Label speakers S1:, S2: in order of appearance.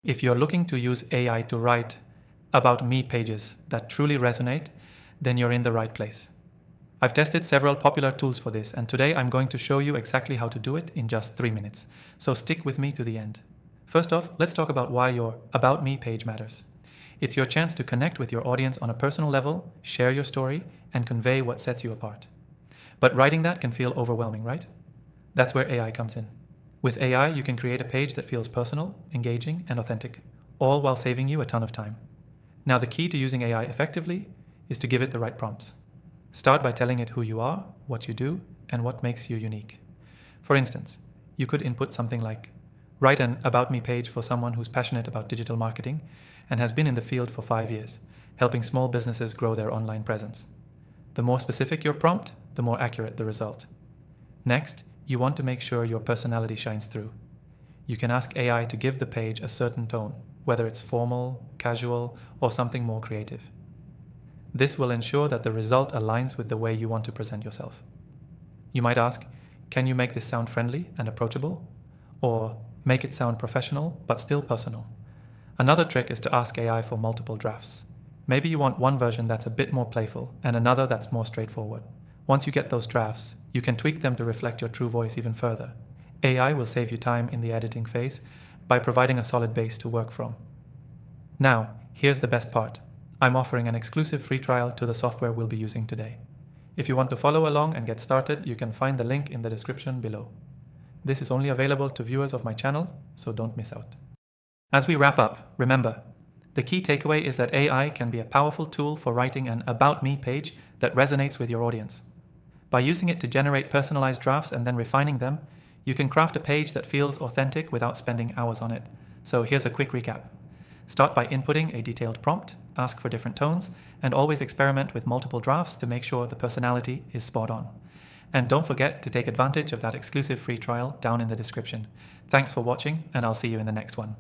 S1: If you're looking to use AI to write about me pages that truly resonate, then you're in the right place. I've tested several popular tools for this, and today I'm going to show you exactly how to do it in just 3 minutes. So stick with me to the end. First off, let's talk about why your About Me page matters. It's your chance to connect with your audience on a personal level, share your story, and convey what sets you apart. But writing that can feel overwhelming, right? That's where AI comes in. With AI, you can create a page that feels personal, engaging, and authentic, all while saving you a ton of time. Now, the key to using AI effectively is to give it the right prompts. Start by telling it who you are, what you do, and what makes you unique. For instance, you could input something like, write an About Me page for someone who's passionate about digital marketing and has been in the field for 5 years, helping small businesses grow their online presence. The more specific your prompt, the more accurate the result. Next, you want to make sure your personality shines through. You can ask AI to give the page a certain tone, whether it's formal, casual, or something more creative. This will ensure that the result aligns with the way you want to present yourself. You might ask, can you make this sound friendly and approachable? Or make it sound professional, but still personal. Another trick is to ask AI for multiple drafts. Maybe you want one version that's a bit more playful and another that's more straightforward. Once you get those drafts, you can tweak them to reflect your true voice even further. AI will save you time in the editing phase by providing a solid base to work from. Now, here's the best part. I'm offering an exclusive free trial to the software we'll be using today. If you want to follow along and get started, you can find the link in the description below. This is only available to viewers of my channel, so don't miss out. As we wrap up, remember, the key takeaway is that AI can be a powerful tool for writing an About Me page that resonates with your audience. By using it to generate personalized drafts and then refining them, you can craft a page that feels authentic without spending hours on it. So here's a quick recap. Start by inputting a detailed prompt, ask for different tones, and always experiment with multiple drafts to make sure the personality is spot on. And don't forget to take advantage of that exclusive free trial down in the description. Thanks for watching, and I'll see you in the next one.